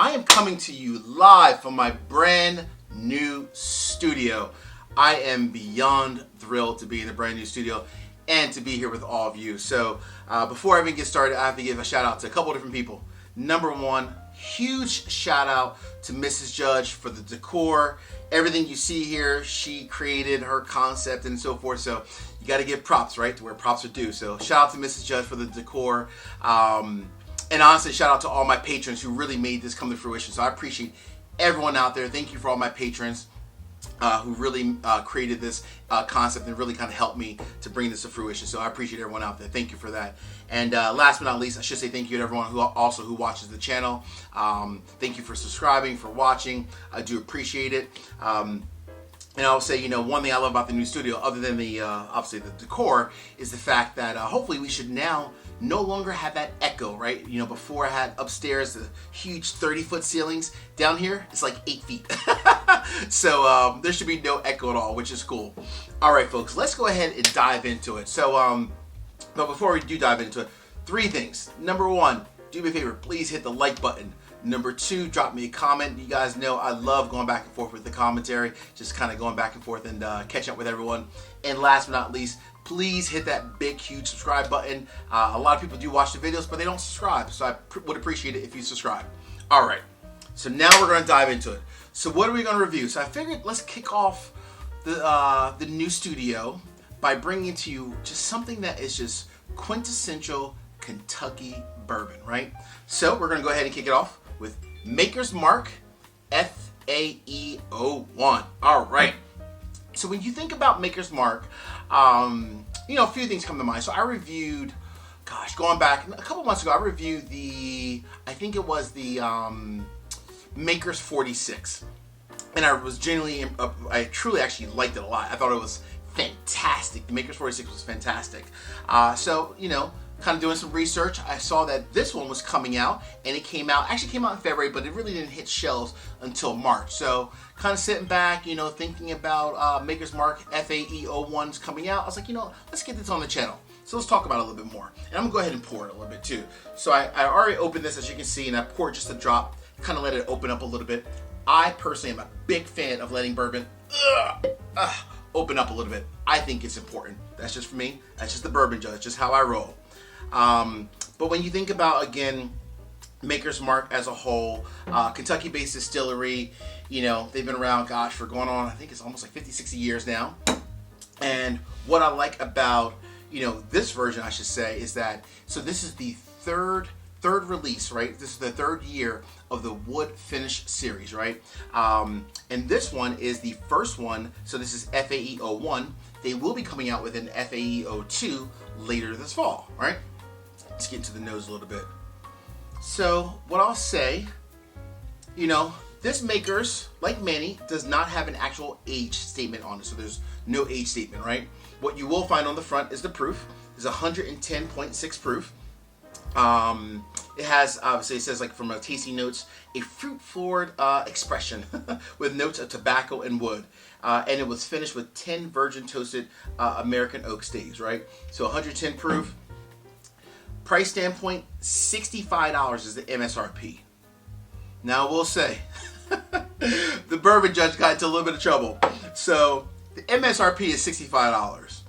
I am coming to you live from my brand new studio. I am beyond thrilled to be in a brand new studio and to be here with all of you. So before I even get started, I have to give a shout out to a couple different people. Number one, huge shout out to Mrs. Judge for the decor. Everything you see here, she created her concept and so forth. So you got to give props, right, to where props are due. So shout out to Mrs. Judge for the decor. And honestly, shout out to all my patrons who really made this come to fruition. So I appreciate everyone out there. Thank you for all my patrons who really created this concept and really kind of helped me to bring this to fruition. So I appreciate everyone out there. Thank you for that. And last but not least, I should say thank you to everyone who watches the channel. Thank you for subscribing, for watching. I do appreciate it. And I'll say, one thing I love about the new studio, other than the obviously the decor, is the fact that hopefully we should now no longer have that echo, right? Before I had upstairs the huge 30-foot ceilings. Down here, it's like 8 feet. So there should be no echo at all, which is cool. All right, folks, let's go ahead and dive into it. So, but before we do dive into it, 3 things. Number 1, do me a favor, please hit the like button. Number 2, drop me a comment. You guys know I love going back and forth with the commentary, just kind of going back and forth and catching up with everyone. And last but not least, please hit that big, huge subscribe button. A lot of people do watch the videos, but they don't subscribe, so I would appreciate it if you subscribe. All right, so now we're going to dive into it. So what are we going to review? So I figured let's kick off the new studio by bringing to you just something that is just quintessential Kentucky bourbon, right? So we're going to go ahead and kick it off with Maker's Mark FAE 01. All right. So when you think about Maker's Mark, a few things come to mind. So I reviewed, going back a couple months ago, I reviewed I think it was the Maker's 46. And I truly actually liked it a lot. I thought it was fantastic. The Maker's 46 was fantastic. So, kind of doing some research, I saw that this one was coming out, and it came out in February, but it really didn't hit shelves until March. So kind of sitting back, thinking about Maker's Mark FAE 01's coming out. I was like, let's get this on the channel. So let's talk about it a little bit more. And I'm gonna go ahead and pour it a little bit too. So I already opened this, as you can see, and I poured just a drop, kind of let it open up a little bit. I personally am a big fan of letting bourbon open up a little bit. I think it's important. That's just for me. That's just the bourbon judge, just how I roll. But when you think about, again, Maker's Mark as a whole, Kentucky-based distillery, they've been around, for going on, I think it's almost like 50, 60 years now. And what I like about, this version, I should say, is that, so this is the third release, right? This is the 3rd year of the wood finish series, right? And this one is the first one. So this is FAE 01. They will be coming out with an FAE 02 later this fall, right? Let's get into the nose a little bit. So what I'll say, this Maker's, like many, does not have an actual age statement on it. So there's no age statement, right? What you will find on the front is the proof. It's 110.6 proof. It has, obviously, it says, like, from a tasting notes, a fruit-forward expression with notes of tobacco and wood. And it was finished with 10 virgin toasted American oak staves, right? So 110 proof. Price standpoint, $65 is the MSRP. Now, I will say, the bourbon judge got into a little bit of trouble. So the MSRP is $65.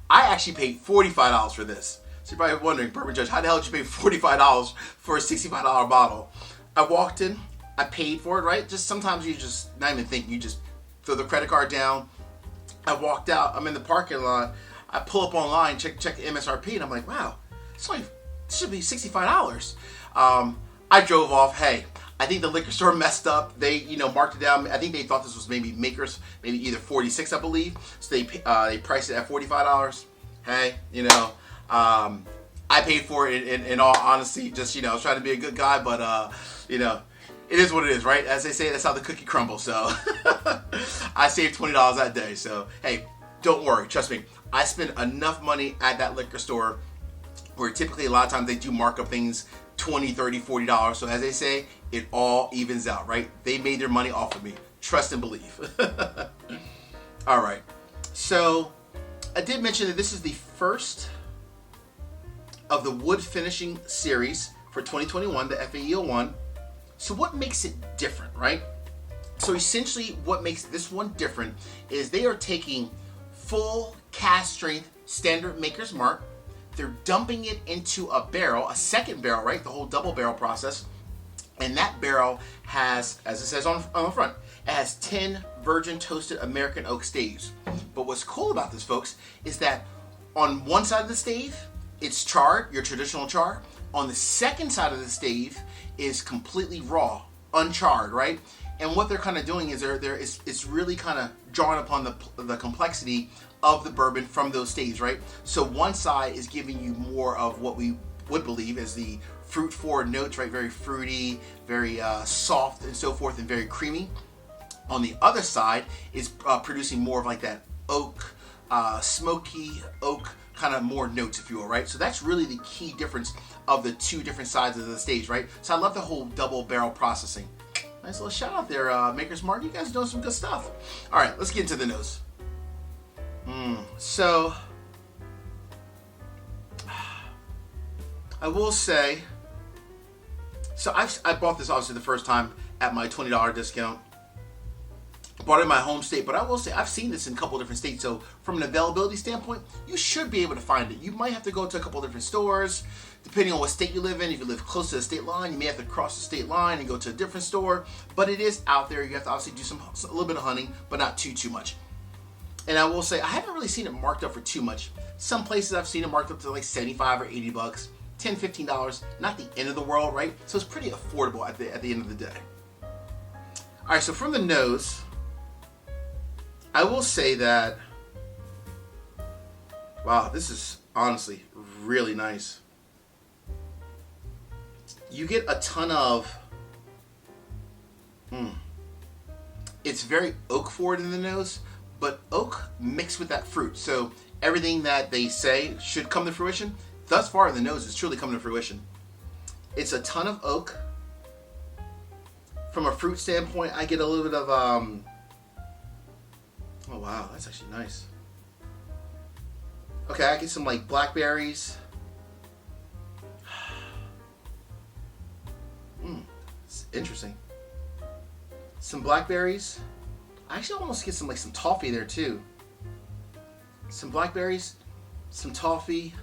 I actually paid $45 for this. So you're probably wondering, bourbon judge, how the hell did you pay $45 for a $65 bottle? I walked in, I paid for it, right? Just sometimes you just not even think, you just throw the credit card down. I walked out, I'm in the parking lot, I pull up online, check the MSRP, and I'm like, wow, this should be $65. I drove off. Hey, I think the liquor store messed up. They, marked it down. I think they thought this was maybe Maker's, maybe either 46, I believe. So they priced it at $45. Hey, I paid for it in all honesty. Just, I was trying to be a good guy, but it is what it is, right? As they say, that's how the cookie crumbles. So I saved $20 that day. So hey, don't worry. Trust me. I spent enough money at that liquor store where typically a lot of times they do mark up things $20, $30, $40. So as they say, it all evens out, right? They made their money off of me. Trust and believe. All right. So I did mention that this is the first of the wood finishing series for 2021, the FAE 01. So what makes it different, right? So essentially what makes this one different is they are taking full cask strength standard maker's mark. They're dumping it into a barrel, a second barrel, right? The whole double barrel process. And that barrel has, as it says on the front, it has 10 virgin toasted American oak staves. But what's cool about this, folks, is that on one side of the stave, it's charred, your traditional char. On the second side of the stave is completely raw, uncharred, right? And what they're kind of doing is it's really kind of drawing upon the complexity of the bourbon from those staves, right? So one side is giving you more of what we would believe is the fruit forward notes, right? Very fruity, very soft and so forth, and very creamy. On the other side is producing more of like that oak, smoky oak kind of more notes, if you will, right? So that's really the key difference of the two different sides of the stage, right? So I love the whole double barrel processing. Nice little shout out there, Maker's Mark. You guys are doing some good stuff. All right, let's get into the nose. So I will say, so I bought this obviously the first time at my $20 discount. Bought it in my home state, but I will say I've seen this in a couple different states. So from an availability standpoint, you should be able to find it. You might have to go to a couple different stores, depending on what state you live in. If you live close to the state line, you may have to cross the state line and go to a different store. But it is out there. You have to obviously do a little bit of hunting, but not too much. And I will say I haven't really seen it marked up for too much. Some places I've seen it marked up to like 75 or 80 bucks, $10, $15. Not the end of the world, right? So it's pretty affordable at the end of the day. All right, so from the nose, I will say that, wow, this is honestly really nice. You get a ton of, it's very oak forward in the nose, but oak mixed with that fruit. So everything that they say should come to fruition, thus far the nose is truly coming to fruition. It's a ton of oak. From a fruit standpoint, I get a little bit of, oh wow, that's actually nice. Okay, I get some like blackberries. It's interesting. Some blackberries. I actually almost get some toffee there too. Some blackberries, some toffee.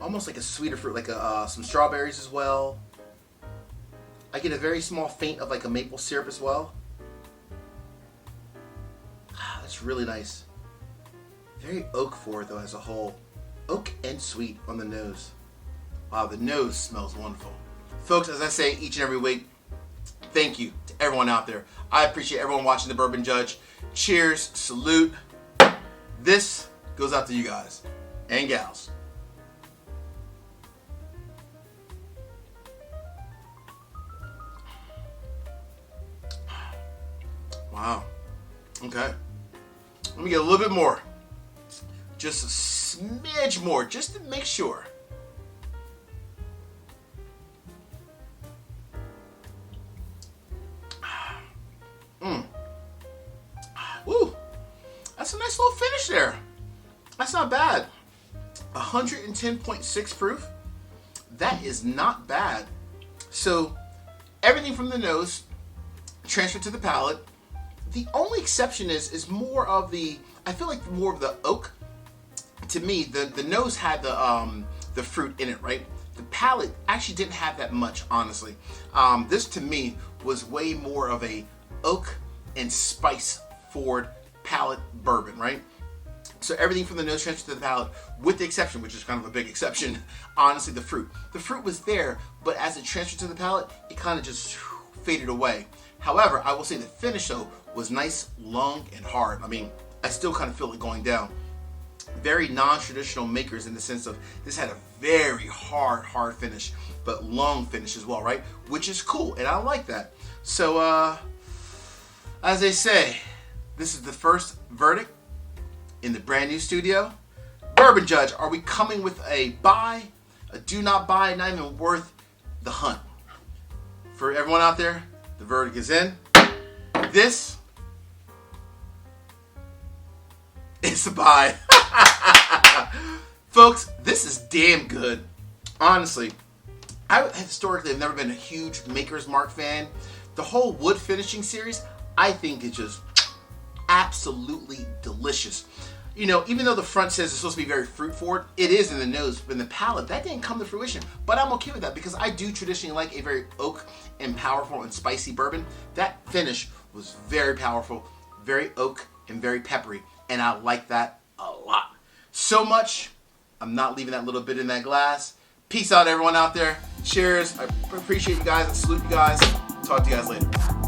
Almost like a sweeter fruit, like some strawberries as well. I get a very small faint of like a maple syrup as well. That's really nice. Very oak forward though as a whole. Oak and sweet on the nose. Wow, the nose smells wonderful. Folks, as I say each and every week, thank you to everyone out there. I appreciate everyone watching The Bourbon Judge. Cheers, salute. This goes out to you guys and gals. Wow. Okay. Let me get a little bit more. Just a smidge more, just to make sure. Woo. That's a nice little finish there. That's not bad. 110.6 proof. That is not bad. So everything from the nose transferred to the palate. The only exception is more of the, I feel like more of the oak. To me, the nose had the fruit in it, right? The palate actually didn't have that much, honestly. This to me was way more of a oak and spice forward palate bourbon, right? So everything from the nose transferred to the palate, with the exception, which is kind of a big exception, honestly, the fruit. The fruit was there, but as it transferred to the palate, it kind of just faded away. However, I will say the finish though was nice, long, and hard. I mean, I still kind of feel it going down. Very non-traditional makers in the sense of this had a very hard finish, but long finish as well, right? Which is cool, and I like that. So, as they say, this is the first verdict in the brand new studio. Bourbon Judge, are we coming with a buy, a do not buy, not even worth the hunt? For everyone out there, the verdict is in. This is a buy. Folks, this is damn good. honestly, I historically have never been a huge Maker's Mark fan. The whole wood finishing series, I think is just absolutely delicious. You know, even though the front says it's supposed to be very fruit forward, it is in the nose, but in the palate, that didn't come to fruition. But I'm okay with that because I do traditionally like a very oak and powerful and spicy bourbon. That finish was very powerful, very oak and very peppery, and I like that a lot. So much, I'm not leaving that little bit in that glass. Peace out, everyone out there. Cheers. I appreciate you guys. I salute you guys. Talk to you guys later.